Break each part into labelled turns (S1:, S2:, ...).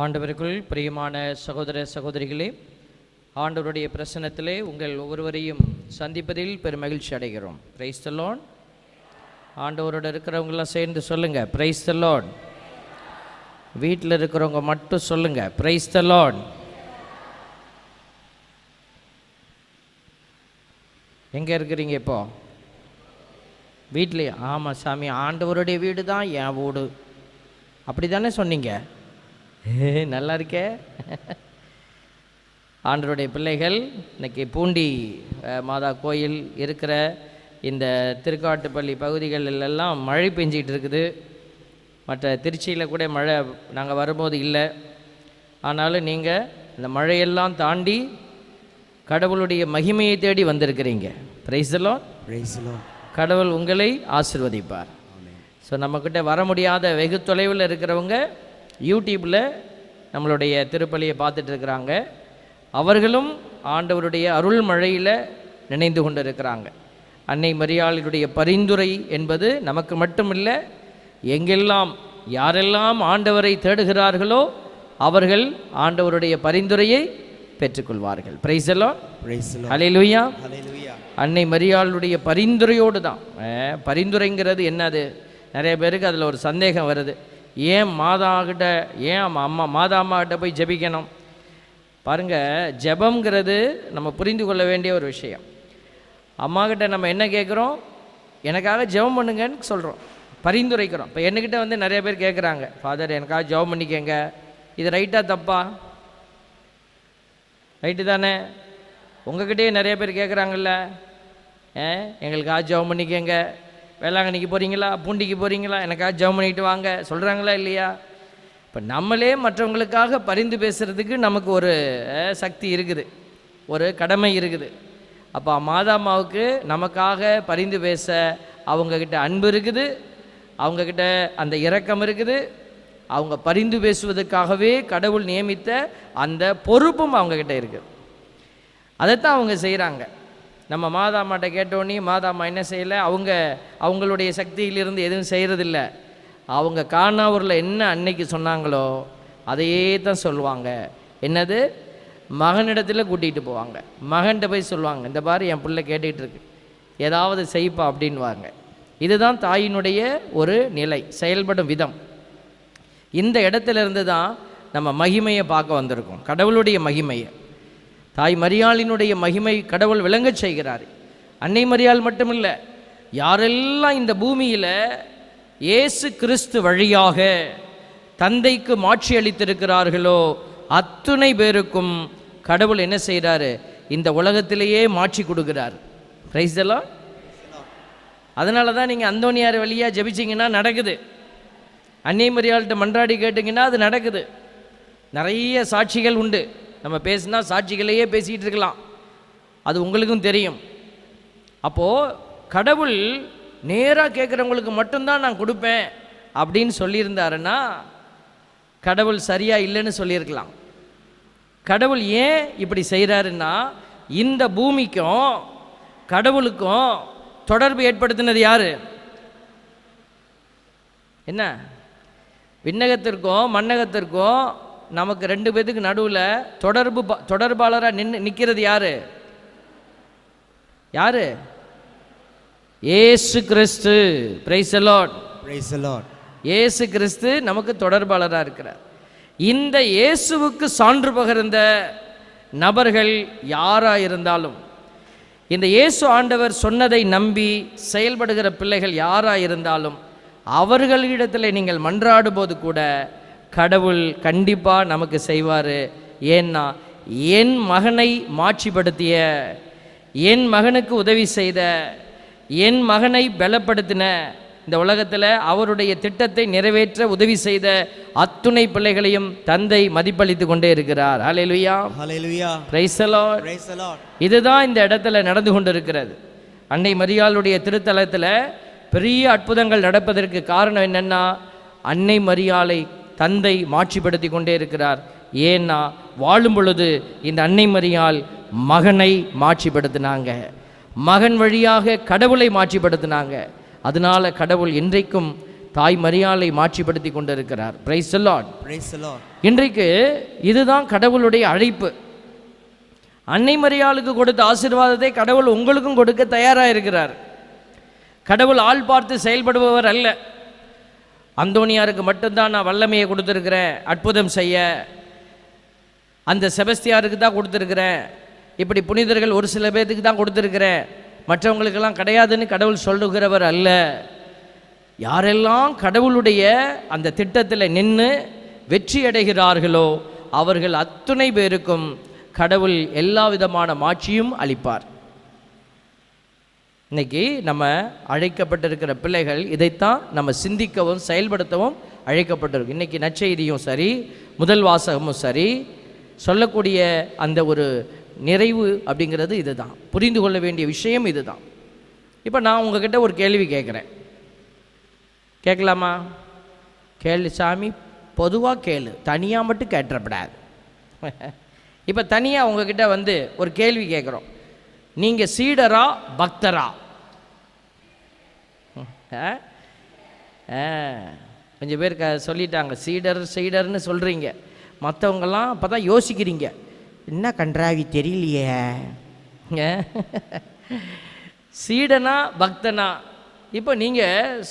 S1: ஆண்டவருக்குள் பிரியமான சகோதர சகோதரிகளே, ஆண்டவருடைய பிரசன்னத்திலே உங்கள் ஒவ்வொருவரையும் சந்திப்பதில் பெரும் மகிழ்ச்சி அடைகிறோம். Price the Lord. ஆண்டவரோடு இருக்கிறவங்களாம் சேர்ந்து சொல்லுங்கள், பிரைஸ் தி லார்ட். வீட்டில் இருக்கிறவங்க மட்டும் சொல்லுங்கள், பிரைஸ் தி லார்ட். எங்கே இருக்கிறீங்க இப்போ? வீட்லேயே? ஆமாம் சாமி, ஆண்டவருடைய வீடு தான் என் வீடு, அப்படி தானே சொன்னீங்க? நல்லா இருக்கே. ஆண்டவருடைய பிள்ளைகள் இன்னைக்கு பூண்டி மாதா கோயில் இருக்கிற இந்த திருக்காட்டுப்பள்ளி பகுதிகளெல்லாம் மழை பெஞ்சிகிட்டு இருக்குது. மற்ற திருச்சியில் கூட மழை நாங்கள் வரும்போது இல்லை. ஆனாலும் நீங்கள் இந்த மழையெல்லாம் தாண்டி கடவுளுடைய மகிமையை தேடி வந்திருக்கிறீங்க. Price the Lord.
S2: Praise the Lord.
S1: கடவுள் உங்களை ஆசீர்வதிப்பார். ஸோ நம்மக்கிட்ட வர முடியாத வெகு தொலைவில் இருக்கிறவங்க யூடியூப்பில் நம்மளுடைய திருப்பலியை பார்த்துட்டு இருக்கிறாங்க. அவர்களும் ஆண்டவருடைய அருள் மழையில் நினைந்து கொண்டு இருக்கிறாங்க. அன்னை மரியாளினுடைய பரிந்துரை என்பது நமக்கு மட்டுமில்லை, எங்கெல்லாம் யாரெல்லாம் ஆண்டவரை தேடுகிறார்களோ அவர்கள் ஆண்டவருடைய பரிந்துரையை பெற்றுக்கொள்வார்கள். Price the Lord. ஹல்லேலூயா. அன்னை மரியாளுடைய பரிந்துரையோடு தான். பரிந்துரைங்கிறது என்னது? நிறைய பேருக்கு அதில் ஒரு சந்தேகம் வருது. ஏன் மாதாக்கிட்ட, ஏன் மாதா அம்மாக்கிட்ட போய் ஜெபிக்கணும்? பாருங்கள், ஜெபம்ங்கிறது நம்ம புரிந்து கொள்ள வேண்டிய ஒரு விஷயம். அம்மாக்கிட்ட நம்ம என்ன கேட்குறோம்? எனக்காக ஜெபம் பண்ணுங்கன்னு சொல்கிறோம், பரிந்துரைக்கிறோம். இப்போ என்கிட்ட வந்து நிறைய பேர் கேட்குறாங்க, ஃபாதர் எனக்காக ஜெபம் பண்ணிக்கங்க. இது ரைட்டாக தப்பா? ரைட்டு தானே? உங்ககிட்டயே நிறைய பேர் கேட்குறாங்கல்ல, எங்களுக்காக ஜெபம் பண்ணிக்கங்க. வேளாங்கண்ணிக்கு போகிறீங்களா, பூண்டிக்கு போகிறீங்களா, எனக்காக ஜெபம் பண்ணிட்டு வாங்க சொல்கிறாங்களா இல்லையா? இப்போ நம்மளே மற்றவங்களுக்காக பரிந்து பேசுகிறதுக்கு நமக்கு ஒரு சக்தி இருக்குது, ஒரு கடமை இருக்குது. அப்போ மாதாம்மாவுக்கு நமக்காக பரிந்து பேச அவங்கக்கிட்ட அன்பு இருக்குது, அவங்கக்கிட்ட அந்த இரக்கம் இருக்குது. அவங்க பரிந்து பேசுவதற்காகவே கடவுள் நியமித்த அந்த பொறுப்பும் அவங்கக்கிட்ட இருக்குது. அதைத்தான் அவங்க செய்கிறாங்க. நம்ம மாதாம்மாட்ட கேட்டோன்னே மாதாம்மா என்ன செய்யலை, அவங்களுடைய சக்தியிலிருந்து எதுவும் செய்கிறதில்ல. அவங்க காணாவூரில் என்ன அன்னைக்கு சொன்னாங்களோ அதையே தான் சொல்லுவாங்க. என்னது? மகனிடத்தில் கூட்டிகிட்டு போவாங்க. மகன்கிட்ட போய் சொல்லுவாங்க, இந்த பாரு என் பிள்ளை கேட்டுக்கிட்டு இருக்கு, ஏதாவது செய்ப்பா அப்படின்வாங்க. இதுதான் தாயினுடைய ஒரு நிலை, செயல்படும் விதம். இந்த இடத்துலேருந்து தான் நம்ம மகிமையை பார்க்க வந்திருக்கோம், கடவுளுடைய மகிமையை. தாய் மரியாளினுடைய மகிமை கடவுள் விளங்கச் செய்கிறார். அன்னை மரியாள் மட்டுமில்லை, யாரெல்லாம் இந்த பூமியில் இயேசு கிறிஸ்து வழியாக தந்தைக்கு மாட்சி அளித்திருக்கிறார்களோ அத்துணை பேருக்கும் கடவுள் என்ன செய்கிறாரு? இந்த உலகத்திலேயே மாட்சி கொடுக்கிறார். Price the Lord. அதனால தான் நீங்கள் அந்தோனியார் வழியாக ஜெபிச்சிங்கன்னா நடக்குது, அன்னை மரியாள்கிட்ட மன்றாடி கேட்டிங்கன்னா அது நடக்குது. நிறைய சாட்சிகள் உண்டு. நம்ம பேசினா சாட்சிகளையே பேசிகிட்டு இருக்கலாம், அது உங்களுக்கும் தெரியும். அப்போது கடவுள் நேராக கேட்குறவங்களுக்கு மட்டும்தான் நான் கொடுப்பேன் அப்படின்னு சொல்லியிருந்தாருன்னா கடவுள் சரியாக இல்லைன்னு சொல்லியிருக்கலாம். கடவுள் ஏன் இப்படி செய்கிறாருன்னா, இந்த பூமிக்கும் கடவுளுக்கும் தொடர்பு ஏற்படுத்தினது யார்? என்ன? விண்ணகத்திற்கும் மண்ணகத்திற்கும் நமக்கு ரெண்டு பேத்துக்கு நடுவில் தொடர்பாளராக நிற்கிறது யாரு? யாரு? Yesu Kristhu. Praise the Lord.
S2: Praise the Lord.
S1: Yesu Kristhu நமக்கு தொடர்பாளராக இருக்கிறார். இந்த இயேசுவுக்கு சான்று பகிர்ந்த நபர்கள் யாராக இருந்தாலும், இந்த இயேசு ஆண்டவர் சொன்னதை நம்பி செயல்படுகிற பிள்ளைகள் யாராக இருந்தாலும், அவர்களிடத்தில் நீங்கள் மன்றாடும் போது கூட கடவுள் கண்டிப்பாக நமக்கு செய்வார். ஏன்னா என் மகனை மாட்சிப்படுத்திய, என் மகனுக்கு உதவி செய்த, என் மகனை பலப்படுத்தின, இந்த உலகத்தில் அவருடைய திட்டத்தை நிறைவேற்ற உதவி செய்த அத்துணை பிள்ளைகளையும் தந்தை மதிப்பளித்து கொண்டே இருக்கிறார். Hallelujah.
S2: Hallelujah.
S1: Praise the Lord.
S2: Praise the Lord.
S1: இதுதான் இந்த இடத்துல நடந்து கொண்டிருக்கிறது. அன்னை மரியாளுடைய திருத்தலத்தில் பெரிய அற்புதங்கள் நடப்பதற்கு காரணம் என்னென்னா, அன்னை மரியாளை தந்தை மாட்சிப்படுத்தி கொண்டே இருக்கிறார். ஏன்னா வாழும் பொழுது இந்த அன்னை மரியாள் மகனை மாட்சிப்படுத்தினாங்க, மகன் வழியாக கடவுளை மாட்சிப்படுத்தினாங்க. அதனால கடவுள் இன்றைக்கும் தாய் மரியாளை மாட்சிப்படுத்தி கொண்டிருக்கிறார். Price the Lord.
S2: Praise the Lord.
S1: இன்றைக்கு இதுதான் கடவுளுடைய அழைப்பு. அன்னை மரியாளுக்கு கொடுத்த ஆசீர்வாதத்தை கடவுள் உங்களுக்கும் கொடுக்க தயாராக இருக்கிறார். கடவுள் ஆள் பார்த்து செயல்படுபவர் அல்ல. அந்தோனியாருக்கு மட்டும்தான் நான் வல்லமையை கொடுத்துருக்கிறேன் அற்புதம் செய்ய, அந்த செபஸ்தியாருக்கு தான் கொடுத்துருக்கிறேன், இப்படி புனிதர்கள் ஒரு சில பேர்த்துக்கு தான் கொடுத்துருக்கிறேன், மற்றவங்களுக்கெல்லாம் கிடையாதுன்னு கடவுள் சொல்லுகிறவர் அல்ல. யாரெல்லாம் கடவுளுடைய அந்த திட்டத்தில் நின்று வெற்றி அடைகிறார்களோ அவர்கள் அத்துணை பேருக்கும் கடவுள் எல்லா விதமான மாட்சியும் அளிப்பார். இன்னைக்கு நம்ம அழைக்கப்பட்டிருக்கிற பிள்ளைகள் இதைத்தான் நம்ம சிந்திக்கவும் செயல்படுத்தவும் அழைக்கப்பட்டிருக்கு. இன்றைக்கி நற்செய்தியும் சரி, முதல் வாசகமும் சரி, சொல்லக்கூடிய அந்த ஒரு நிறைவு அப்படிங்கிறது இதுதான். புரிந்து கொள்ள வேண்டிய விஷயம் இதுதான். இப்போ நான் உங்ககிட்ட ஒரு கேள்வி கேட்குறேன், கேட்கலாமா? கேளு சாமி, பொதுவாக கேளு, தனியாக மட்டும் கேட்டுறப்படாது. இப்போ தனியாக உங்ககிட்ட வந்து ஒரு கேள்வி கேட்குறோம், நீங்கள் சீடரா பக்தரா? கொஞ்சம் பேர் சொல்லிட்டாங்க, சீடர்னு சொல்கிறீங்க, மற்றவங்கெல்லாம் அப்போ தான் யோசிக்கிறீங்க, என்ன கன்றாவி தெரியலையே, சீடனா பக்தனா? இப்போ நீங்கள்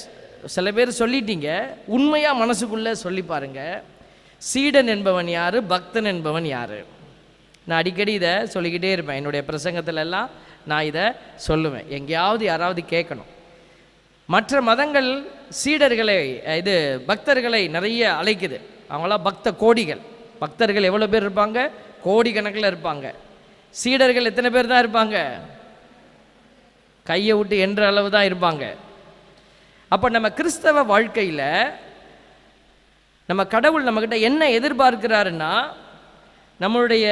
S1: சில பேர் சொல்லிட்டீங்க, உண்மையாக மனசுக்குள்ளே சொல்லி பாருங்கள், சீடன் என்பவன் யார், பக்தன் என்பவன் யார்? நான் அடிக்கடி இதை சொல்லிக்கிட்டே இருப்பேன், என்னுடைய பிரசங்கத்திலெல்லாம் நான் இதை சொல்லுவேன், எங்கேயாவது யாராவது கேட்கணும். மற்ற மதங்கள் சீடர்களை, இது பக்தர்களை நிறைய அழைக்குது, அவங்களாம் பக்த கோடிகள். பக்தர்கள் எவ்வளோ பேர் இருப்பாங்க? கோடிக்கணக்கில் இருப்பாங்க. சீடர்கள் எத்தனை பேர் தான் இருப்பாங்க? கையை விட்டு என்ற அளவு தான் இருப்பாங்க. அப்போ நம்ம கிறிஸ்தவ வாழ்க்கையில் நம்ம கடவுள் நம்மக்கிட்ட என்ன எதிர்பார்க்கிறாருன்னா, நம்மளுடைய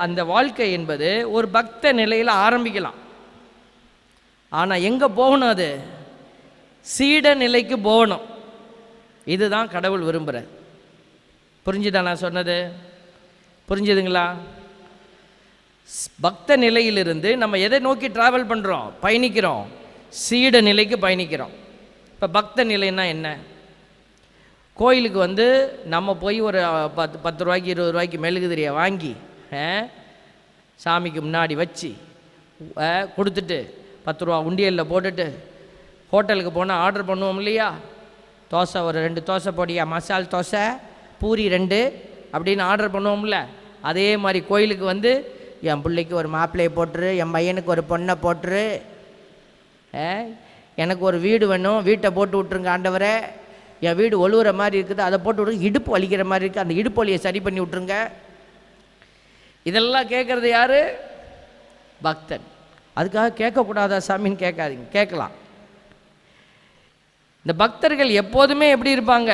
S1: அந்த வாழ்க்கை என்பது ஒரு பக்த நிலையில் ஆரம்பிக்கலாம், ஆனால் எங்கே போகணும்? அது சீட நிலைக்கு போகணும். இதுதான் கடவுள் விரும்புகிற. புரிஞ்சுதா நான் சொன்னது? புரிஞ்சுதுங்களா? பக்த நிலையிலிருந்து நம்ம எதை நோக்கி ட்ராவல் பண்ணுறோம், பயணிக்கிறோம்? சீட நிலைக்கு பயணிக்கிறோம். இப்போ பக்த நிலைன்னா என்ன? கோயிலுக்கு வந்து நம்ம போய் ஒரு 10 ரூபாய்க்கு 20 ரூபாய்க்கு மெழுகுதிரியை வாங்கி சாமிக்கு முன்னாடி வச்சு கொடுத்துட்டு 10 ரூபா உண்டியலில் போட்டுட்டு ஹோட்டலுக்கு போனால் ஆர்டர் பண்ணுவோம் இல்லையா? தோசை ஒரு 2 தோசை போடியா, மசால் தோசை, பூரி 2 அப்படின்னு ஆர்டர் பண்ணுவோம்ல. அதே மாதிரி கோயிலுக்கு வந்து என் பிள்ளைக்கு ஒரு மாப்பிள்ளையை போட்டுரு, என் பையனுக்கு ஒரு பொண்ணை போட்டுரு, எனக்கு ஒரு வீடு வேணும், வீட்டை போட்டு விட்ருங்க ஆண்டவரே, என் வீடு ஒழுகுற மாதிரி இருக்குது, அதை போட்டு விட்ருங்க, இடுப்பு வலிக்கிற மாதிரி இருக்குது, அந்த இடுப்பு வலியை சரி பண்ணி விட்ருங்க. இதெல்லாம் கேட்குறது யார்? பக்தன். அதுக்காக கேட்கக்கூடாதா சாமின்னு கேட்காதீங்க, கேட்கலாம். இந்த பக்தர்கள் எப்போதுமே எப்படி இருப்பாங்க?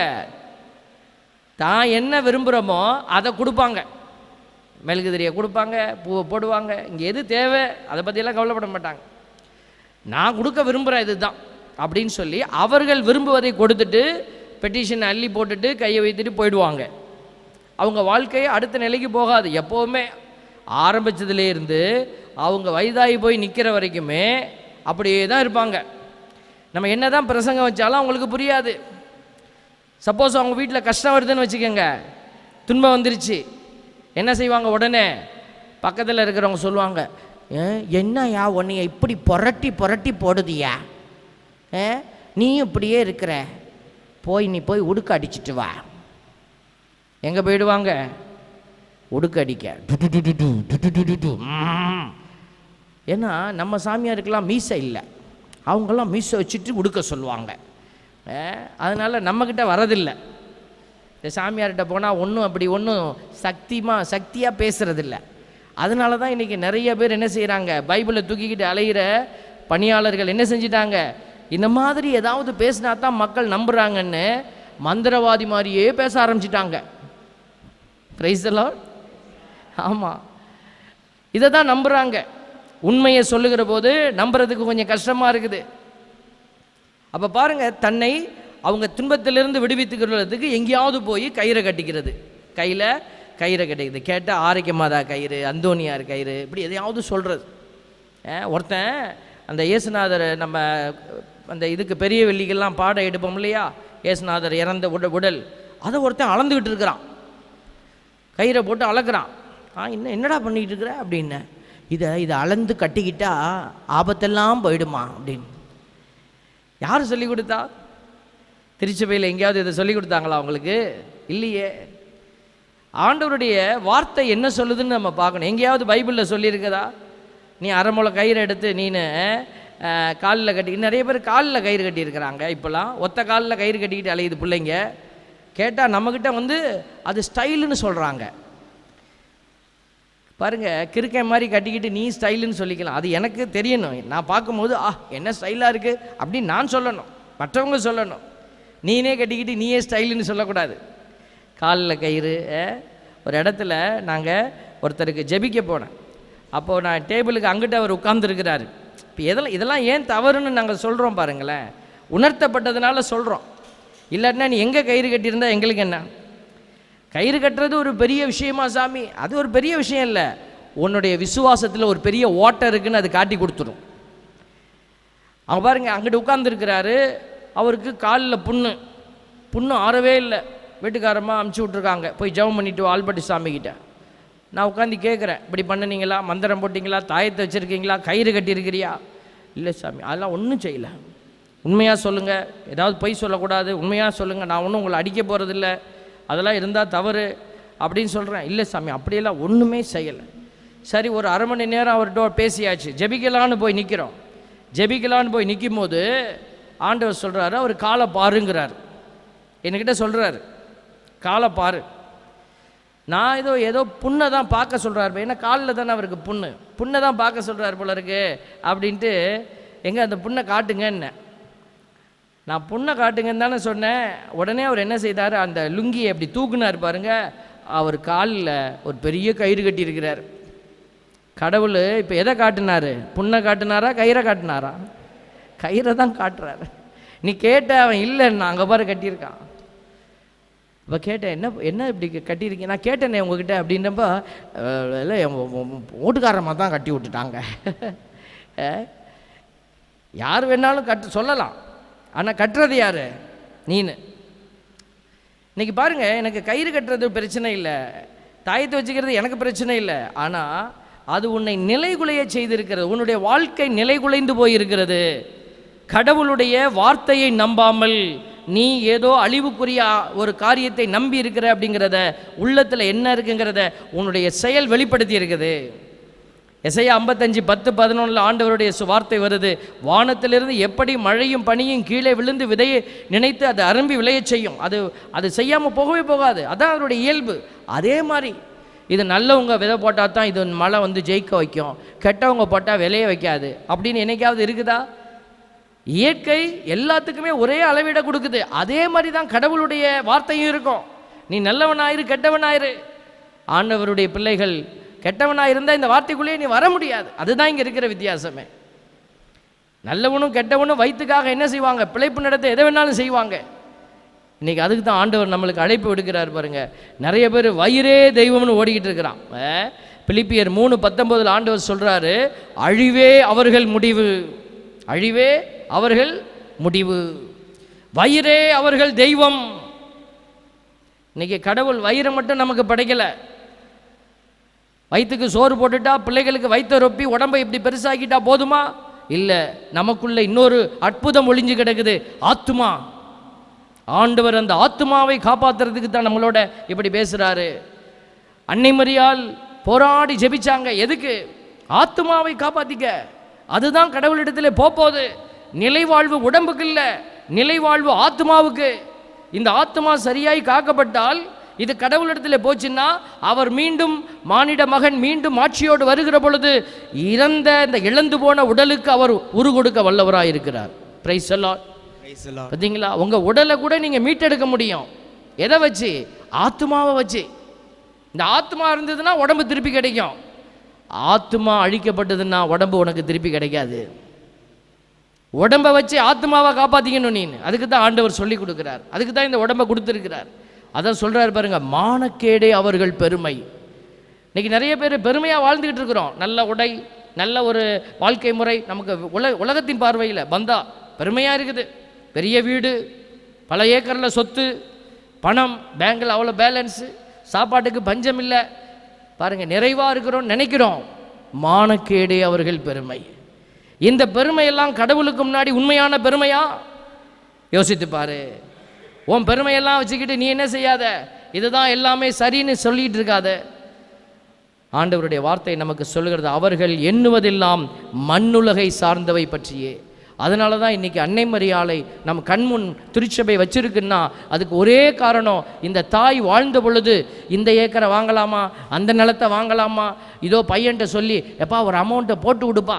S1: தான் என்ன விரும்புகிறோமோ அதை கொடுப்பாங்க. மெழுகுதிரியை கொடுப்பாங்க, பூவை போடுவாங்க, இங்கே எது தேவை அதை பற்றியெல்லாம் கவலைப்பட மாட்டாங்க. நான் கொடுக்க விரும்புகிறேன் இதுதான் அப்படின்னு சொல்லி அவர்கள் விரும்புவதை கொடுத்துட்டு பெட்டிஷனை அள்ளி போட்டுட்டு கையை வைத்துட்டு போயிடுவாங்க. அவங்க வாழ்க்கையை அடுத்த நிலைக்கு போகாது. எப்போவுமே ஆரம்பித்ததுலே இருந்து அவங்க வயதாகி போய் நிற்கிற வரைக்குமே அப்படியே தான் இருப்பாங்க. நம்ம என்ன தான் பிரசங்கம் வச்சாலும் அவங்களுக்கு புரியாது. சப்போஸ் அவங்க வீட்டில் கஷ்டம் வருதுன்னு வச்சுக்கோங்க, துன்பம் வந்துருச்சு, என்ன செய்வாங்க? உடனே பக்கத்தில் இருக்கிறவங்க சொல்லுவாங்க, என்னையா உன்னைய இப்படி புரட்டி புரட்டி போடுதியா, நீயும் இப்படியே இருக்கிற, நீ போய் உடுக்க அடிச்சிட்டு வா. எங்கே போயிடுவாங்க? உடுக்க அடிக்க. ஏன்னா நம்ம சாமியாருக்கெல்லாம் மீசை இல்லை, அவங்கெல்லாம் மீசை வச்சுட்டு உடுக்க சொல்லுவாங்க. அதனால் நம்மக்கிட்ட வரதில்லை. இந்த சாமியார்கிட்ட போனால் ஒன்றும் அப்படி ஒன்றும் சக்தியாக பேசுகிறதில்ல. அதனால தான் இன்றைக்கி நிறைய பேர் என்ன செய்கிறாங்க, பைபிளை தூக்கிக்கிட்டு அலைகிற பணியாளர்கள் என்ன செஞ்சிட்டாங்க, இந்த மாதிரி ஏதாவது பேசினா தான் மக்கள் நம்புகிறாங்கன்னு மந்திரவாதி மாதிரியே பேச ஆரம்பிச்சிட்டாங்க. Price the Lord. ஆமாம், இதை தான் நம்புகிறாங்க. உண்மையை சொல்லுகிற போது நம்புறதுக்கு கொஞ்சம் கஷ்டமாக இருக்குது. அப்போ பாருங்கள், தன்னை அவங்க துன்பத்திலிருந்து விடுவித்துக்கிறதுக்கு எங்கேயாவது போய் கயிறை கட்டிக்கிறது, கையில் கயிறை கட்டிக்கிறது. கேட்டால் ஆரோக்கியமாதா கயிறு, அந்தோனியார் கயிறு, இப்படி எதையாவது சொல்கிறது. ஒருத்தன் அந்த இயேசுநாதர் நம்ம அந்த இதுக்கு பெரிய வெள்ளிக்கெல்லாம் பாடம் எடுப்போம் இல்லையா, ஏசுநாதர் இறந்த உடல், அதை ஒருத்தன் அளந்துக்கிட்டு இருக்கிறான், கயிறை போட்டு அளக்குறான். என்னடா பண்ணிக்கிட்டு இருக்கிற அப்படின்னு. இதை அளந்து கட்டிக்கிட்டா ஆபத்தெல்லாம் போயிடுமா அப்படின்னு. யார் சொல்லி கொடுத்தா? திருச்சபையில் எங்கேயாவது இதை சொல்லி கொடுத்தாங்களா அவங்களுக்கு? இல்லையே. ஆண்டவருடைய வார்த்தை என்ன சொல்லுதுன்னு நம்ம பார்க்கணும். எங்கேயாவது பைபிளில் சொல்லியிருக்குதா? நீ அரை முளை கயிறு எடுத்து நீனு காலில் கட்டி, நிறைய பேர் காலில் கயிறு கட்டியிருக்கிறாங்க. இப்போலாம் ஒத்த காலில் கயிறு கட்டிக்கிட்டு அலையுது பிள்ளைங்க. கேட்டால் நம்மக்கிட்ட அது ஸ்டைலுன்னு சொல்கிறாங்க. பாருங்கள், கிறுக்கன் மாதிரி கட்டிக்கிட்டு நீ ஸ்டைலுன்னு சொல்லிக்கலாம். அது எனக்கு தெரியணும். நான் பார்க்கும்போது என்ன ஸ்டைலாக இருக்குது அப்படின்னு நான் சொல்லணும், மற்றவங்க சொல்லணும். நீனே கட்டிக்கிட்டு நீயே ஸ்டைலுன்னு சொல்லக்கூடாது. காலில் கயிறு. ஒரு இடத்துல நாங்கள் ஒருத்தருக்கு ஜெபிக்க போனேன். அப்போது நான் டேபிளுக்கு அங்கிட்ட அவர் உட்கார்ந்துருக்கிறாரு. இப்போ இதெல்லாம் ஏன் தவறுன்னு நாங்கள் சொல்கிறோம் பாருங்களேன். உணர்த்தப்பட்டதுனால சொல்கிறோம். இல்லாட்டினா நீ எங்கே கயிறு கட்டியிருந்தா எங்களுக்கு என்ன? கயிறு கட்டுறது ஒரு பெரிய விஷயமா சாமி? அது ஒரு பெரிய விஷயம் இல்லை. உன்னுடைய விசுவாசத்தில் ஒரு பெரிய ஓட்டை இருக்குன்னு அது காட்டி கொடுத்துடும். அவங்க பாருங்கள், அங்கிட்டு உட்கார்ந்துருக்கிறாரு. அவருக்கு காலில் புண்ணு ஆறவே இல்லை. வீட்டுக்காரமாக அமுச்சு விட்ருக்காங்க, போய் ஜெபம் பண்ணிவிட்டு ஆல்பர்ட் சாமிக்கிட்ட. நான் உட்காந்து கேட்குறேன், இப்படி பண்ணினீங்களா, மந்திரம் போட்டிங்களா, தாயத்தை வச்சுருக்கீங்களா, கயிறு கட்டியிருக்கிறியா? இல்லை சாமி, அதெல்லாம் ஒன்றும் செய்யலை. உண்மையாக சொல்லுங்கள், ஏதாவது பொய் சொல்லக்கூடாது, உண்மையாக சொல்லுங்கள், நான் ஒன்றும் உங்களை அடிக்க போகிறதில்ல, அதெல்லாம் இருந்தால் தவறு அப்படின்னு சொல்கிறேன். இல்லை சாமி, அப்படியெல்லாம் ஒன்றுமே செய்யலை. சரி, ஒரு அரை மணி நேரம் அவர்கிட்ட பேசியாச்சு. ஜெபிக்கலான்னு போய் நிற்கிறோம். ஜெபிக்கலான்னு போய் நிற்கும் போது ஆண்டவர் சொல்கிறாரு, அவர் காலை பாருங்கிறார். என்கிட்ட சொல்கிறாரு, காலை பாரு. நான் ஏதோ புண்ணை தான் பார்க்க சொல்கிறாரு. ஏன்னா காலில் தானே அவருக்கு புண்ணை தான் பார்க்க சொல்கிறார் போல இருக்கு அப்படின்ட்டு, எங்கே அந்த புண்ணை காட்டுங்க என்ன. நான் புண்ணை காட்டுங்கன்னு தானே சொன்னேன். உடனே அவர் என்ன செய்தார், அந்த லுங்கியை அப்படி தூக்குனார் பாருங்க. அவர் காலில் ஒரு பெரிய கயிறு கட்டியிருக்கிறார். கடவுள் இப்போ எதை காட்டினார்? புண்ணை காட்டினாரா, கயிறை காட்டினாரா? கயிறை தான் காட்டுறாரு. நீ கேட்ட, அவன் இல்லைன்னா அங்கே பாரு கட்டியிருக்கான். இப்போ கேட்டேன், என்ன இப்படி கட்டியிருக்கீங்க? நான் கேட்டேனே உங்ககிட்ட அப்படின்னப்போ, இல்லை ஓட்டுக்காரமாக தான் கட்டி விட்டுட்டாங்க. யார் வேணாலும் சொல்லலாம், ஆனால் கட்டுறது யார்? நீனு. இன்றைக்கி பாருங்கள், எனக்கு கயிறு கட்டுறது பிரச்சனை இல்லை, தாயத்தை வச்சுக்கிறது எனக்கு பிரச்சனை இல்லை. ஆனால் அது உன்னை நிலைகுலைய செய்திருக்கிறது. உன்னுடைய வாழ்க்கை நிலைகுலைந்து போயிருக்கிறது. கடவுளுடைய வார்த்தையை நம்பாமல் நீ ஏதோ அழிவுக்குரிய ஒரு காரியத்தை நம்பி இருக்கிற அப்படிங்கிறத, உள்ளத்தில் என்ன இருக்குங்கிறத உன்னுடைய செயல் வெளிப்படுத்தி இருக்குது. எசையா 55:10-11 ஆண்டவருடைய வார்த்தை வருது. வானத்திலிருந்து எப்படி மழையும் பனியும் கீழே விழுந்து விதையை நினைத்து அது அரும்பி விளையச் செய்யும், அது செய்யாமல் போகவே போகாது. அதான் அவருடைய இயல்பு. அதே மாதிரி இது நல்லவங்க விதை போட்டால் தான் இது மழை ஜெயிக்க வைக்கும், கெட்டவங்க போட்டால் விளைய வைக்காது அப்படின்னு என்னைக்காவது இருக்குதா? இயற்கை எல்லாத்துக்குமே ஒரே அளவிட கொடுக்குது. அதே மாதிரி தான் கடவுளுடைய வார்த்தையும் இருக்கும். நீ நல்லவனாயிரு, கெட்டவனாயிரு. ஆண்டவருடைய பிள்ளைகள் கெட்டவனாயிருந்தால் இந்த வார்த்தைக்குள்ளேயே நீ வர முடியாது. அதுதான் இங்கே இருக்கிற வித்தியாசமே. நல்லவனும் கெட்டவனும் வயிற்றுக்காக என்ன செய்வாங்க? பிழைப்பு நடத்த எதை வேணாலும் செய்வாங்க. இன்றைக்கி அதுக்கு தான் ஆண்டவர் நம்மளுக்கு அழைப்பு விடுக்கிறார் பாருங்க. நிறைய பேர் வயிறே தெய்வம்னு ஓடிக்கிட்டு இருக்கிறான். பிலிப்பியர் 3:19 ஆண்டவர் சொல்கிறாரு, அழிவே அவர்கள் முடிவு, அழிவே அவர்கள் முடிவு, வயிறே அவர்கள் தெய்வம். இன்னைக்கு கடவுள் வயிறை மட்டும் நமக்கு படைக்கலை. வயிற்றுக்கு சோறு போட்டுட்டா, பிள்ளைகளுக்கு வயிற்றை ரொப்பி உடம்பை இப்படி பெருசாக்கிட்டா போதுமா? இல்லை, நமக்குள்ள இன்னொரு அற்புதம் ஒளிஞ்சு கிடக்குது, ஆத்துமா. ஆண்டவர் அந்த ஆத்துமாவை காப்பாற்றுறதுக்கு தான் நம்மளோட இப்படி பேசுகிறாரு. அன்னை மரியாள் போராடி ஜெபிச்சாங்க. எதுக்கு? ஆத்துமாவை காப்பாற்றிக்க. அதுதான் கடவுளிடத்தில் போகுது. நிலைவாழ்வு உடம்புக்கு இல்லை, நிலைவாழ்வு ஆத்மாவுக்கு. இந்த ஆத்மா சரியாய் காக்கப்பட்டால், இது கடவுளிடத்தில் போச்சுன்னா, அவர் மீண்டும் மானிட மகன் மீண்டும் ஆட்சியோடு வருகிற பொழுது இறந்த இந்த இழந்து போன உடலுக்கு அவர் உரு கொடுக்க வல்லவராக இருக்கிறார். Price the Lord. பார்த்தீங்களா? உங்கள் உடலை கூட நீங்கள் மீட்டெடுக்க முடியும். எதை வச்சு? ஆத்மாவை வச்சு. இந்த ஆத்மா இருந்ததுன்னா உடம்பு திருப்பி கிடைக்கும். ஆத்மா அழிக்கப்பட்டதுன்னா உடம்பு உனக்கு திருப்பி கிடைக்காது. உடம்பை வச்சு ஆத்மாவை காப்பாற்றிக்கணும் நீ. அதுக்கு தான் ஆண்டவர் சொல்லி கொடுக்குறார். அதுக்கு தான் இந்த உடம்பை கொடுத்துருக்கிறார். அதான் சொல்கிறார் பாருங்க, மானக்கேடே அவர்கள் பெருமை. இன்றைக்கி நிறைய பேர் பெருமையாக வாழ்ந்துக்கிட்டு இருக்கிறோம். நல்ல உடை, நல்ல ஒரு வாழ்க்கை முறை நமக்கு உலகத்தின் பார்வையில் பந்தா பெருமையாக இருக்குது. பெரிய வீடு, பல ஏக்கரில் சொத்து, பணம், பேங்கில் அவ்வளோ பேலன்ஸு, சாப்பாட்டுக்கு பஞ்சம் இல்லை. பாருங்கள், நிறைவாக இருக்கிறோம் நினைக்கிறோம். மானக்கேடே அவர்கள் பெருமை. இந்த பெருமையெல்லாம் கடவுளுக்கு முன்னாடி உண்மையான பெருமையா? யோசித்து பாரு. உன் பெருமையெல்லாம் வச்சுக்கிட்டு நீ என்ன செய்யாத, இதுதான் எல்லாமே சரின்னு சொல்லிட்டு இருக்காத. ஆண்டவருடைய வார்த்தை நமக்கு சொல்லுகிறது, அவர்கள் எண்ணுவதெல்லாம் மண்ணுலகை சார்ந்தவை பற்றியே. அதனால தான் இன்றைக்கி அன்னை மரியாளை நம் கண்முன் திருச்சபை வச்சிருக்குன்னா அதுக்கு ஒரே காரணம், இந்த தாய் வாழ்ந்த பொழுது இந்த ஏக்கரை வாங்கலாமா, அந்த நிலத்தை வாங்கலாமா, இதோ பையன்ட்ட சொல்லி எப்பா ஒரு அமௌண்ட்டை போட்டு விடுப்பா,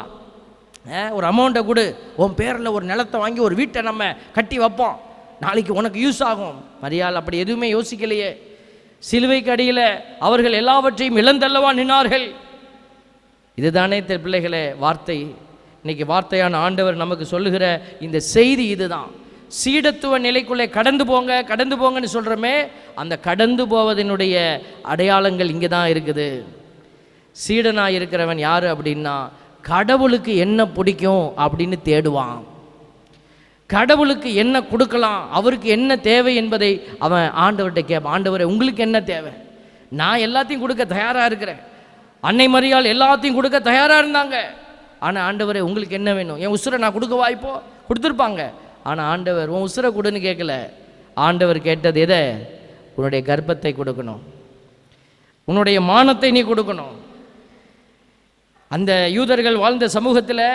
S1: ஒரு அமௌண்ட்டை கொடு, உன் பேரில் ஒரு நிலத்தை வாங்கி ஒரு வீட்டை நம்ம கட்டி வைப்போம், நாளைக்கு உனக்கு யூஸ் ஆகும். மரியாள் அப்படி எதுவுமே யோசிக்கலையே. சிலுவைக்கு அடியில் அவர்கள் எல்லாவற்றையும் இழந்தல்லவா நின்னார்கள். இதுதானே பிள்ளைகளே வார்த்தை. இன்னைக்கு வார்த்தையான ஆண்டவர் நமக்கு சொல்லுகிற இந்த செய்தி இதுதான். சீடத்துவ நிலைக்குள்ளே கடந்து போங்க, கடந்து போங்கன்னு சொல்கிறோமே, அந்த கடந்து போவதனுடைய அடையாளங்கள் இங்கே தான் இருக்குது. சீடனாக இருக்கிறவன் யார் அப்படின்னா, கடவுளுக்கு என்ன பிடிக்கும் அப்படின்னு தேடுவான். கடவுளுக்கு என்ன கொடுக்கலாம், அவருக்கு என்ன தேவை என்பதை அவன் ஆண்டவர்கிட்ட கேட்பான். ஆண்டவரே உங்களுக்கு என்ன தேவை? நான் எல்லாத்தையும் கொடுக்க தயாராக இருக்கிறேன். அன்னை மரியாள் எல்லாத்தையும் கொடுக்க தயாராக இருந்தாங்க. ஆனால் ஆண்டவரே உங்களுக்கு என்ன வேணும்? என் உசுரை நான் கொடுக்க வாய்ப்போ கொடுத்துருப்பாங்க. ஆனால் ஆண்டவர் உன் உசுரை கொடுன்னு கேட்கல. ஆண்டவர் கேட்டது எதை? உன்னுடைய கர்ப்பத்தை கொடுக்கணும், உன்னுடைய மானத்தை நீ கொடுக்கணும். அந்த யூதர்கள் வாழ்ந்த சமூகத்தில்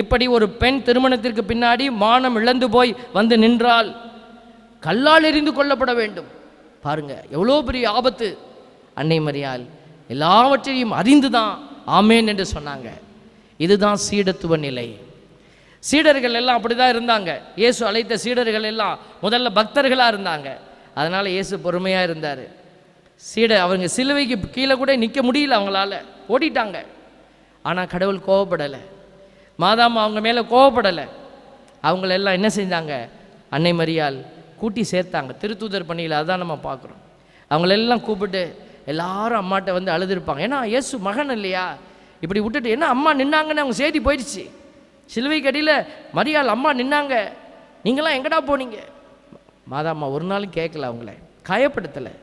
S1: இப்படி ஒரு பெண் திருமணத்திற்கு பின்னாடி மானம் இழந்து போய் வந்து நின்றால் கல்லால் எறிந்து கொல்லப்பட வேண்டும். பாருங்க எவ்வளோ பெரிய ஆபத்து. அன்னை மரியாள் எல்லாவற்றையும் அறிந்து தான் ஆமேன் என்று சொன்னாங்க. இதுதான் சீடத்துவ நிலை. சீடர்கள் எல்லாம் அப்படி தான் இருந்தாங்க. இயேசு அழைத்த சீடர்கள் எல்லாம் முதல்ல பக்தர்களாக இருந்தாங்க. அதனால் இயேசு பொறுமையாக இருந்தார். அவங்க சிலுவைக்கு கீழே கூட நிற்க முடியல, அவங்களால ஓடிட்டாங்க. ஆனால் கடவுள் கோவப்படலை, மாதாமா அவங்க மேலே கோவப்படலை. அவங்களெல்லாம் என்ன செஞ்சாங்க? அன்னை மரியாள் கூட்டி சேர்த்தாங்க திருத்தூதர் பணியில். அதுதான் நம்ம பார்க்குறோம். அவங்களெல்லாம் கூப்பிட்டு எல்லாரும் அம்மாட்ட வந்து அழுதுருப்பாங்க. ஏன்னா இயேசு மகன் இல்லையா, இப்படி விட்டுட்டு என்ன அம்மா நின்னாங்கன்னு அவங்க செய்தி போயிடுச்சு. சிலுவைக்கு அடியில் மரியாள் அம்மா நின்னாங்க, நீங்களாம் எங்கடா போனீங்க? மாதாம்மா ஒரு நாளும் கேட்கல, அவங்கள காயப்படுத்தலை.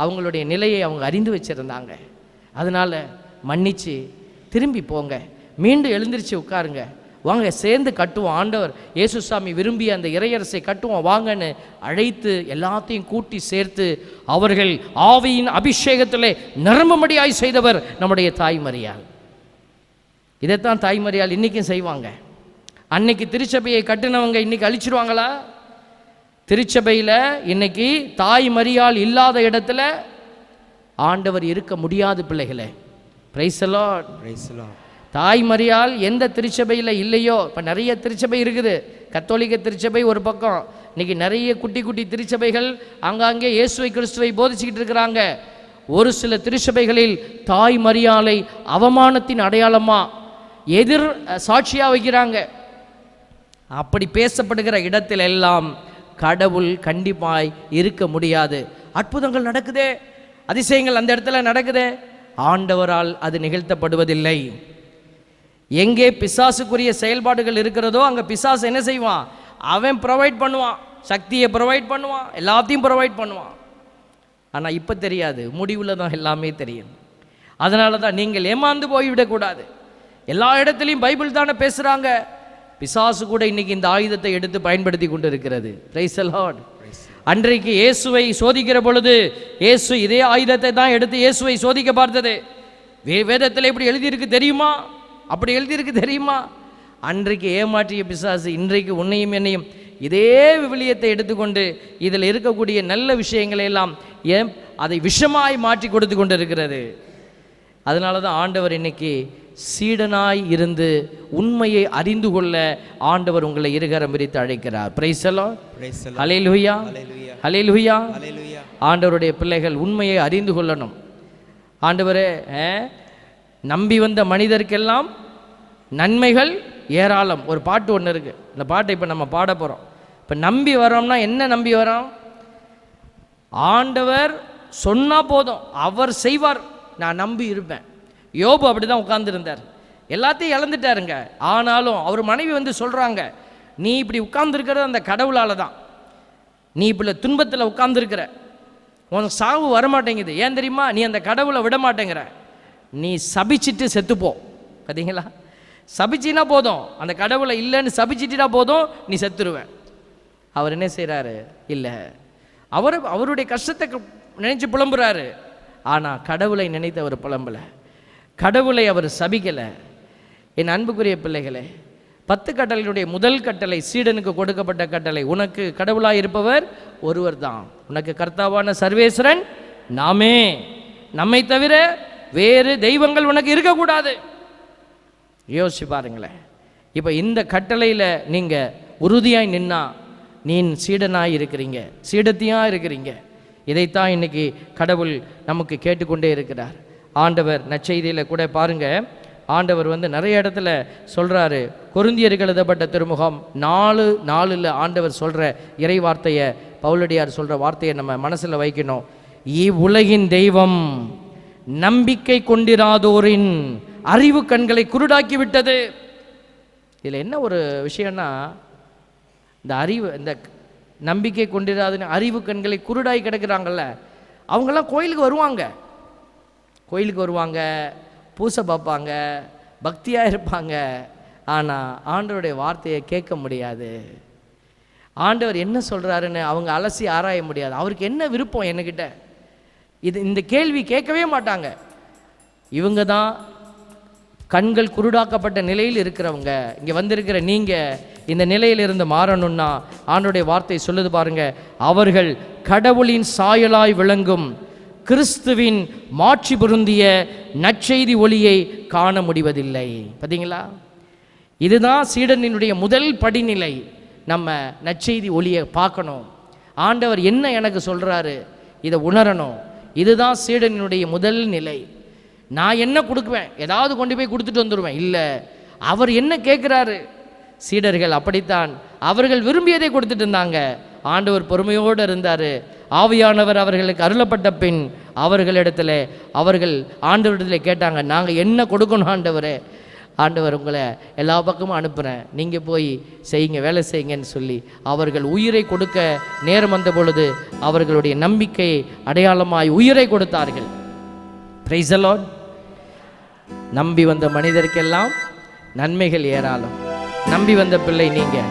S1: அவங்களுடைய நிலையை அவங்க அறிந்து வச்சுருந்தாங்க. அதனால் மன்னிச்சு திரும்பி போங்க, மீண்டும் எழுந்திரிச்சு உட்காருங்க, வாங்க சேர்ந்து கட்டுவோம், ஆண்டவர் இயேசுசாமி விரும்பிய அந்த இறையரசை கட்டுவோம் வாங்கன்னு அழைத்து எல்லாத்தையும் கூட்டி சேர்த்து அவர்கள் ஆவியின் அபிஷேகத்திலே நிரம்பும்படியாய் செய்தவர் நம்முடைய தாய் மரியாள். இதைத்தான் தாய் மரியாள் இன்றைக்கும் செய்வாங்க. அன்னைக்கு திருச்சபையை கட்டினவங்க இன்றைக்கி அழிச்சிருவாங்களா? திருச்சபையில் இன்னைக்கு தாய் மரியாள் இல்லாத இடத்துல ஆண்டவர் இருக்க முடியாது பிள்ளைகளே. Price the Lord, praise the Lord. தாய் மரியாள் எந்த திருச்சபையில் இல்லையோ, இப்போ நிறைய திருச்சபை இருக்குது. கத்தோலிக்க திருச்சபை ஒரு பக்கம், இன்றைக்கி நிறைய குட்டி குட்டி திருச்சபைகள் அங்கங்கே இயேசுவை கிறிஸ்துவை போதிச்சுக்கிட்டு இருக்கிறாங்க. ஒரு சில திருச்சபைகளில் தாய் மரியாளை அவமானத்தின் அடையாளமாக எதிர் சாட்சியாக வைக்கிறாங்க. அப்படி பேசப்படுகிற இடத்தில் எல்லாம் கடவுள் கண்டிப்பாய் இருக்க முடியாது. அற்புதங்கள் நடக்குதே, அதிசயங்கள் அந்த இடத்துல நடக்குதே, ஆண்டவரால் அது நிகழ்த்தப்படுவதில்லை. எங்கே பிசாசுக்குரிய செயல்பாடுகள் இருக்கிறதோ அங்கே பிசாசு என்ன செய்வான்? அவன் ப்ரொவைட் பண்ணுவான், சக்தியை ப்ரொவைட் பண்ணுவான், எல்லாத்தையும் ப்ரொவைட் பண்ணுவான். ஆனால் இப்போ தெரியாது, முடிவில் தான் எல்லாமே தெரியும். அதனால தான் நீங்கள் ஏமாந்து போய்விடக்கூடாது. எல்லா இடத்துலையும் பைபிள் தானே பேசுகிறாங்க. பிசாசு கூட இன்னைக்கு இந்த ஆயுதத்தை எடுத்து பயன்படுத்தி கொண்டு இருக்கிறது. Price the Lord. அன்றைக்கு இயேசுவை சோதிக்கிற பொழுது இயேசு இதே ஆயுதத்தை தான் எடுத்து இயேசுவை சோதிக்க பார்த்தது. வேதத்தில் எப்படி எழுதியிருக்கு தெரியுமா? அப்படி எழுதியிருக்கு தெரியுமா? அன்றைக்கு ஏமாற்றிய பிசாசு இன்றைக்கு உன்னையும் என்னையும் இதே விவிலியத்தை எடுத்துக்கொண்டு இதில் இருக்கக்கூடிய நல்ல விஷயங்களை எல்லாம் அதை விஷமாய் மாற்றி கொடுத்து கொண்டு இருக்கிறது. அதனால தான் ஆண்டவர் இன்னைக்கு சீடனாய் இருந்து உண்மையை அறிந்து கொள்ள ஆண்டவர் உங்களை இருகரம் விரித்து அழைக்கிறார். பிரைஸ் தி லார்ட், ஹல்லேலூயா, ஹல்லேலூயா. ஆண்டவருடைய பிள்ளைகள் உண்மையை அறிந்து கொள்ளணும். ஆண்டவரே, நம்பி வந்த மனிதருக்கெல்லாம் நன்மைகள் ஏராளம். ஒரு பாட்டு ஒன்று இருக்குது, இந்த பாட்டை இப்போ நம்ம பாட போகிறோம். இப்போ நம்பி வரோம்னா என்ன நம்பி வரோம்? ஆண்டவர் சொன்னால் போதும், அவர் செய்வார், நான் நம்பி இருப்பேன். யோபு அப்படி தான் உட்கார்ந்துருந்தார், எல்லாத்தையும் இழந்துட்டாருங்க. ஆனாலும் அவர் மனைவி வந்து சொல்கிறாங்க, நீ இப்படி உட்கார்ந்துருக்கிறது அந்த கடவுளால் தான், நீ இப்போ துன்பத்தில் உட்கார்ந்துருக்கிற, உனக்கு சாவு வரமாட்டேங்குது. ஏன் தெரியுமா? நீ அந்த கடவுளை விட மாட்டேங்கிற. நீ சபிச்சிட்டு செத்துப்போ. பார்த்தீங்களா? சபிச்சின்னா போதும், அந்த கடவுளை இல்லைன்னு சபிச்சிட்டா போதும், நீ செத்துருவேன். அவர் என்ன செய்கிறாரு? இல்லை, அவருடைய கஷ்டத்தை நினைச்சு புலம்புறாரு. ஆனால் கடவுளை நினைத்து அவர் புலம்பலை, கடவுளை அவர் சபிக்கலை. என் அன்புக்குரிய பிள்ளைகளே, 10 கட்டளைகளுடைய முதல் கட்டளை, சீடனுக்கு கொடுக்கப்பட்ட கட்டளை, உனக்கு கடவுளாக இருப்பவர் ஒருவர் தான், உனக்கு கர்த்தாவான சர்வேஸ்வரன் நாமே, நம்மை தவிர வேறு தெய்வங்கள் உனக்கு இருக்கக்கூடாது. யோசிச்சு பாருங்களேன். இப்போ இந்த கட்டளையில் நீங்கள் உறுதியாய் நின்னா நீ சீடனாக இருக்கிறீங்க, சீடத்தையாக இருக்கிறீங்க. இதைத்தான் இன்னைக்கு கடவுள் நமக்கு கேட்டுக்கொண்டே இருக்கிறார். ஆண்டவர் நற்செய்தியில் கூட பாருங்க, ஆண்டவர் நிறைய இடத்துல சொல்கிறாரு. கொரிந்தியருக்கு எழுதப்பட்ட திருமுகம் 4:4 ஆண்டவர் சொல்கிற இறை வார்த்தையை, பவுலடியார் சொல்கிற வார்த்தையை நம்ம மனசில் வைக்கணும். இவ்வுலகின் தெய்வம் நம்பிக்கை கொண்டிராதோரின் அறிவு கண்களை குருடாக்கி விட்டது. இதில் என்ன ஒரு விஷயம்னா, இந்த அறிவு, இந்த நம்பிக்கை கொண்டிராத அறிவு கண்களை குருடாகி கிடக்கிறாங்கல்ல, அவங்கெல்லாம் கோயிலுக்கு வருவாங்க, பூசை பார்ப்பாங்க, பக்தியாக இருப்பாங்க. ஆனால் ஆண்டவருடைய வார்த்தையை கேட்க முடியாது. ஆண்டவர் என்ன சொல்கிறாருன்னு அவங்க அலசி ஆராய முடியாது. அவருக்கு என்ன விருப்பம் என்கிட்ட, இந்த கேள்வி கேட்கவே மாட்டாங்க. இவங்க தான் கண்கள் குருடாக்கப்பட்ட நிலையில் இருக்கிறவங்க. இங்கே வந்திருக்கிற நீங்கள் இந்த நிலையிலிருந்து மாறணும்னா ஆண்டவருடைய வார்த்தை சொல்லுது பாருங்க, அவர்கள் கடவுளின் சாயலாய் விளங்கும் கிறிஸ்துவின் மாட்சி பொருந்திய நற்செய்தி ஒளியை காண முடிவதில்லை. பார்த்தீங்களா? இதுதான் சீடனினுடைய முதல் படிநிலை. நம்ம நற்செய்தி ஒளியை பார்க்கணும், ஆண்டவர் என்ன எனக்கு சொல்கிறாரு இதை உணரணும். இதுதான் சீடனினுடைய முதல் நிலை. நான் என்ன கொடுக்குவேன், ஏதாவது கொண்டு போய் கொடுத்துட்டு வந்துடுவேன், இல்லை, அவர் என்ன கேட்குறாரு. சீடர்கள் அப்படித்தான், அவர்கள் விரும்பியதை கொடுத்துட்டு இருந்தாங்க. ஆண்டவர் பொறுமையோடு இருந்தார். ஆவியானவர் அவர்களுக்கு அருளப்பட்ட பின் அவர்கள் ஆண்டவரிடத்தில் கேட்டாங்க, நாங்கள் என்ன கொடுக்கணும் ஆண்டவரே? ஆண்டவர் உங்களை எல்லா பக்கமும் அனுப்புகிறேன், நீங்கள் போய் செய்யுங்க, வேலை செய்யுங்கன்னு சொல்லி அவர்கள் உயிரை கொடுக்க நேரம் வந்த பொழுது அவர்களுடைய நம்பிக்கை அடையாளமாய் உயிரை கொடுத்தார்கள். Price the Lord. நம்பி வந்த மனிதருக்கெல்லாம் நன்மைகள் ஏராளம். நம்பி வந்த பிள்ளை நீங்கள்,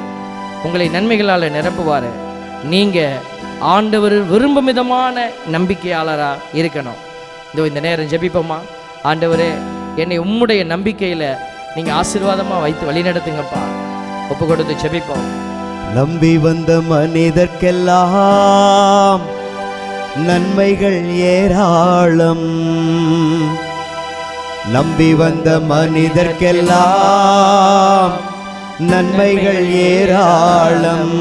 S1: உங்களை நன்மைகளால் நிரப்புவார். நீங்கள் ஆண்டவர் விரும்பும் விதமான நம்பிக்கையாளராக இருக்கணும். இந்த நேரம் ஜெபிப்போமா? ஆண்டவரே, என்னை உம்முடைய நம்பிக்கையில் நீங்கள் ஆசீர்வாதமாக வைத்து வழிநடத்துங்கப்பா. ஒப்பு கொடுத்து ஜெபிப்போம்.
S2: நம்பி வந்த மனிதர்க்கெல்லாம் நன்மைகள் ஏராளம். நம்பி வந்த மனிதர்க்கெல்லாம் நன்மைகள் ஏராளம்.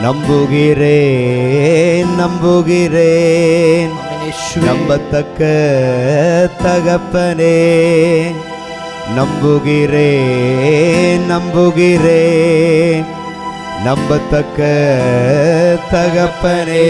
S2: நம்புகிறேன் நம்பத்தக்க தகப்பனே, நம்புகிறேன் நம்பத்தக்க தகப்பனே.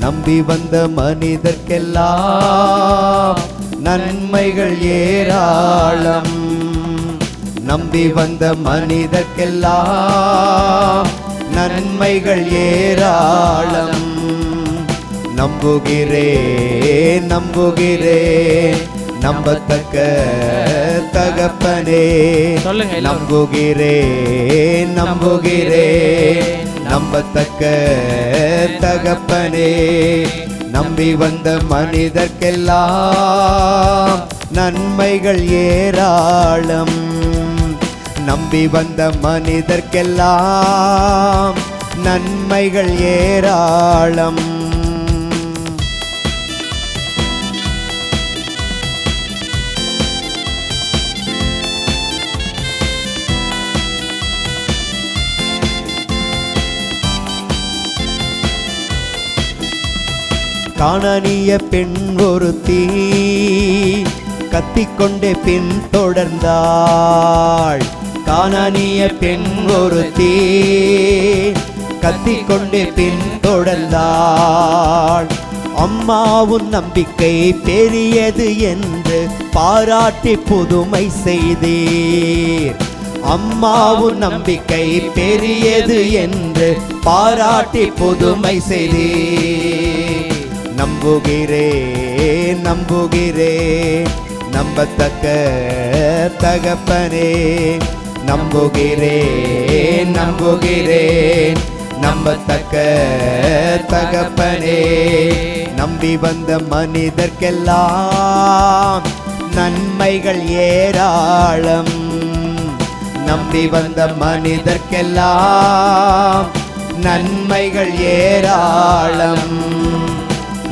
S2: நம்பி வந்த மனிதர்க்கெல்லாம் நன்மைகள் ஏராளம். நம்பி வந்த மனிதர்க்கெல்லாம் நன்மைகள் ஏராளம். நம்புகிறேன் நம்பத்தக்க தகப்பனே. நம்புகிறேன் நம்பத்தக்க தகப்பனே. நம்பி வந்த மனிதர்க்கெல்லாம் நன்மைகள் ஏராளம். நம்பி வந்த மனிதர்க்கெல்லாம் நன்மைகள் ஏராளம். கானானிய பெண் ஒருத்தி கத்திக்கொண்டே பின் தொடர்ந்தாள். கானானிய பெண் ஒருத்தி கத்திக்கொண்டே பின்தொடர்ந்தாள். அம்மாவும் நம்பிக்கை பெரியது என்று பாராட்டி புதுமை செய்தீர். அம்மாவும் நம்பிக்கை பெரியது என்று பாராட்டி புதுமை செய்தீர். நம்புகிறேன் நம்புகிறேன் நம்பத்தக்க தகப்பனே. நம்புகிறேன் நம்புகிறேன் நம்பத்தக்க தகப்பனே. நம்பி வந்த மனிதர்க்கெல்லாம் நன்மைகள் ஏராளம். நம்பி வந்த மனிதர்க்கெல்லாம் நன்மைகள் ஏராளம்.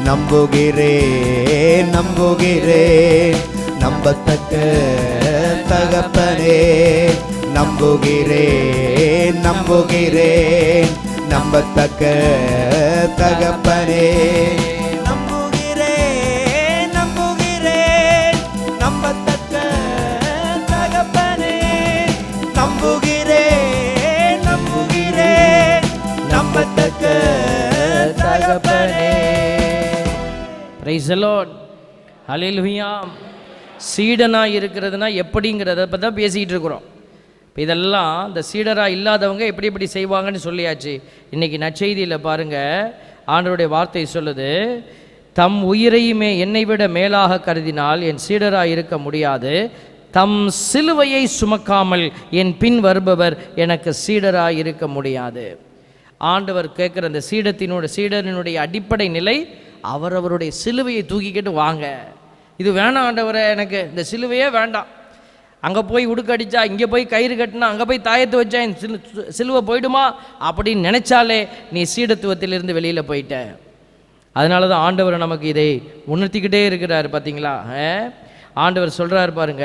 S2: நம்புகிறேன் நம்புகிறேன் நம்பத்தக்க தகப்பனே. நம்புகிறேன் நம்புகிறேன் நம்பத்தக்க தகப்பனே. நம்புகிறேன் நம்புகிறேன் நம்பத்தக்க தகப்பனே. நம்புகிறேன் நம்புகிறேன் நம்பத்தக்க தகப்பனே.
S1: Price the Lord. ஹல்லேலூயா. சீடனாக இருக்கிறதுனா எப்படிங்கிறத பற்றி தான் பேசிக்கிட்டு இருக்கிறோம். இப்போ இதெல்லாம் இந்த சீடராக இல்லாதவங்க எப்படி எப்படி செய்வாங்கன்னு சொல்லியாச்சு. இன்றைக்கி நற்செய்தியில் பாருங்கள், ஆண்டவருடைய வார்த்தை சொல்லுது, தம் உயிரையுமே என்னை விட மேலாக கருதினால் என் சீடராக இருக்க முடியாது. தம் சிலுவையை சுமக்காமல் என் பின் வருபவர் எனக்கு சீடராக இருக்க முடியாது. ஆண்டவர் கேட்குற அந்த சீடரினுடைய அடிப்படை நிலை, அவரவருடைய சிலுவையை தூக்கிக்கிட்டு வாங்க. இது வேணாம் ஆண்டவரை, எனக்கு இந்த சிலுவையே வேண்டாம். அங்கே போய் உடுக்கடிச்சா, இங்கே போய் கயிறு கட்டினா, அங்கே போய் தாயத்தை வச்சா என் சிலுவை போயிடுமா அப்படின்னு நினச்சாலே நீ சீடத்துவத்திலிருந்து வெளியில் போயிட்ட. அதனால தான் ஆண்டவர் நமக்கு இதை உணர்த்திக்கிட்டே இருக்கிறார். பார்த்தீங்களா, ஆண்டவர் சொல்கிறார் பாருங்க,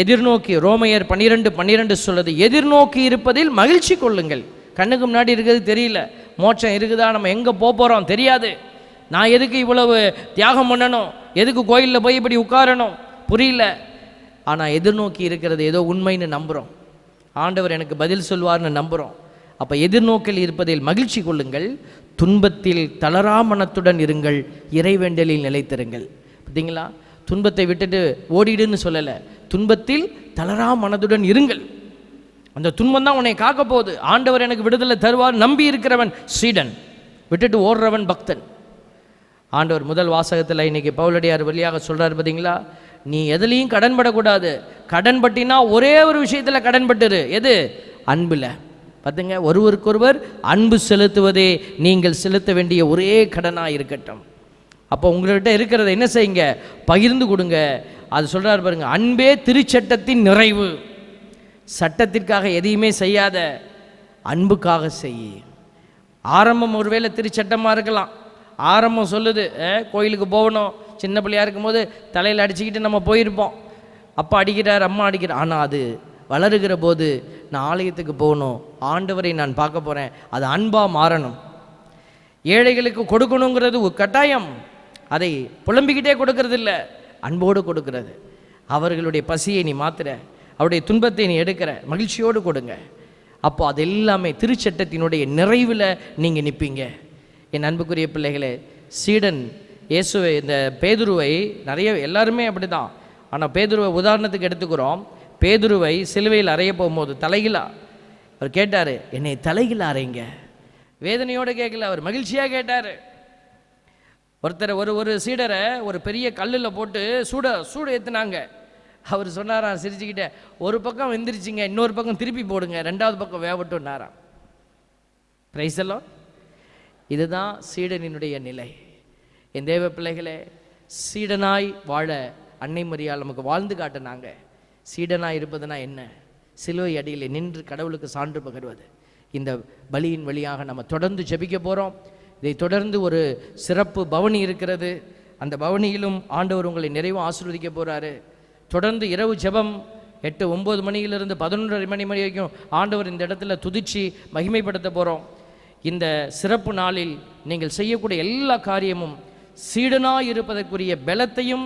S1: எதிர்நோக்கி, ரோமையர் 12:12 சொல்லுது, எதிர்நோக்கி இருப்பதில் மகிழ்ச்சி கொள்ளுங்கள். கண்ணுக்கு முன்னாடி இருக்கிறது தெரியல, மோட்சம் இருக்குதா, நம்ம எங்கே போகிறோம் தெரியாது, நான் எதுக்கு இவ்வளவு தியாகம் பண்ணணும், எதுக்கு கோயிலில் போய் இப்படி உட்காரணும் புரியல. ஆனால் எதிர்நோக்கி இருக்கிறது ஏதோ உண்மைன்னு நம்புகிறோம். ஆண்டவர் எனக்கு பதில் சொல்வார்னு நம்புகிறோம். அப்போ எதிர்நோக்கில் இருப்பதில் மகிழ்ச்சி கொள்ளுங்கள், துன்பத்தில் தளரா மனத்துடன் இருங்கள், இறைவேண்டலில் நிலைத்திருங்கள். பார்த்தீங்களா, துன்பத்தை விட்டுட்டு ஓடிடுன்னு சொல்லலை, துன்பத்தில் தளரா மனதுடன் இருங்கள். அந்த துன்பம் தான் உன்னை காக்க போகுது. ஆண்டவர் எனக்கு விடுதலை தருவார். நம்பி இருக்கிறவன் சீடன், விட்டுட்டு ஓடுறவன் பக்தன். ஆண்டவர் முதல் வாசகத்தில் இன்னைக்கு பவுலடியார் வழியாக சொல்கிறார் பார்த்தீங்களா, நீ எதுலேயும் கடன் படக்கூடாது. கடன் பட்டினா ஒரே ஒரு விஷயத்தில் கடன் பட்டுரு, எது? அன்பில். பார்த்துங்க, ஒருவருக்கொருவர் அன்பு செலுத்துவதே நீங்கள் செலுத்த வேண்டிய ஒரே கடனாக இருக்கட்டும். அப்போ உங்கள்கிட்ட இருக்கிறத என்ன செய்யுங்க, பகிர்ந்து கொடுங்க. அது சொல்கிறார் பாருங்க, அன்பே திருச்சட்டத்தின் நிறைவு. சட்டத்திற்காக எதையுமே செய்யாத, அன்புக்காக செய். ஆரம்பம் ஒருவேளை திருச்சட்டமாக இருக்கலாம். ஆரம்பம் சொல்லுது, கோயிலுக்கு போகணும், சின்ன பிள்ளையாக இருக்கும்போது தலையில் அடிச்சுக்கிட்டு நம்ம போயிருப்போம், அப்பா அடிக்கிறார், அம்மா அடிக்கிறார். ஆனால் அது வளருகிற போது நான் ஆலயத்துக்கு போகணும், ஆண்டவரை நான் பார்க்க போகிறேன், அது அன்பாக மாறணும். ஏழைகளுக்கு கொடுக்கணுங்கிறது ஒரு கட்டாயம், அதை புலம்பிக்கிட்டே கொடுக்கறது இல்லை, அன்போடு கொடுக்கறது. அவர்களுடைய பசியை நீ மாத்துற, அவருடைய துன்பத்தை நீ எடுக்கிற, மகிழ்ச்சியோடு கொடுங்க. அப்போ அது எல்லாமே திருச்சட்டத்தினுடைய நிறைவில் நீங்கள் நிற்பீங்க. என் அன்புக்குரிய பிள்ளைகளே, சீடன் இயேசுவை, இந்த பேதுருவை, நிறைய எல்லாருமே அப்படி தான். ஆனால் பேதுருவை உதாரணத்துக்கு எடுத்துக்கிறோம். பேதுருவை சிலுவையில் அறைய போகும்போது தலைகிலா அவர் கேட்டார், என்னை தலைகிலா அறைங்க. வேதனையோடு கேட்கல, அவர் மகிழ்ச்சியாக கேட்டார். ஒருத்தர் ஒரு சீடரை ஒரு பெரிய கல்லில் போட்டு சூட ஏற்றுனாங்க. அவர் சொன்னாராம் சிரிச்சுக்கிட்ட, ஒரு பக்கம் வெந்திரிச்சிங்க, இன்னொரு பக்கம் திருப்பி போடுங்க, ரெண்டாவது பக்கம் வேவட்டும்னாராம். பிரைஸ் எல்லாம். இதுதான் சீடனினுடைய நிலை. என் தேவ பிள்ளைகளே, சீடனாய் வாழ அன்னை மரியாள் நமக்கு வாழ்ந்து காட்டினாங்க. சீடனாய் இருப்பதுனா என்ன? சிலுவை அடியில் நின்று கடவுளுக்கு சான்று பகர்வது. இந்த பலியின் வழியாக நம்ம தொடர்ந்து ஜெபிக்க போகிறோம். இதை தொடர்ந்து ஒரு சிறப்பு பவனி இருக்கிறது. அந்த பவனியிலும் ஆண்டவர் உங்களை நிறைவாக ஆசீர்வதிக்க போகிறாரு. தொடர்ந்து இரவு ஜெபம் 8-9 மணியிலிருந்து 11:30 மணி வரைக்கும் ஆண்டவர் இந்த இடத்துல துதிச்சு மகிமைப்படுத்த போகிறோம். இந்த சிறப்பு நாளில் நீங்கள் செய்யக்கூடிய எல்லா காரியமும் சீடனாக இருப்பதற்குரிய பலத்தையும்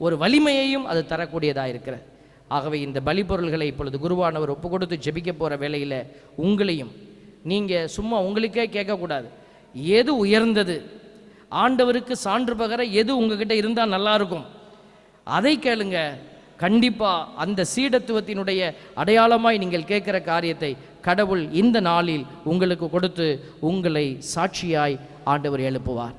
S1: ஒரு வலிமையையும் அது தரக்கூடியதாக இருக்கிறது. ஆகவே இந்த பலிப்பொருள்களை இப்பொழுது குருவானவர் ஒப்பு கொடுத்து ஜெபிக்க போகிற வேளையில் உங்களையும் நீங்கள் சும்மா உங்களுக்கே கேட்கக்கூடாது. எது உயர்ந்தது, ஆண்டவருக்கு சான்று பகர எது உங்ககிட்ட இருந்தால் நல்லாயிருக்கும் அதை கேளுங்க. கண்டிப்பாக அந்த சீடத்துவத்தினுடைய அடையாளமாய் நீங்கள் கேட்குற காரியத்தை கடவுள் இந்த நாளில் உங்களுக்கு கொடுத்து உங்களை சாட்சியாய் ஆண்டவர் எழுப்புவார்.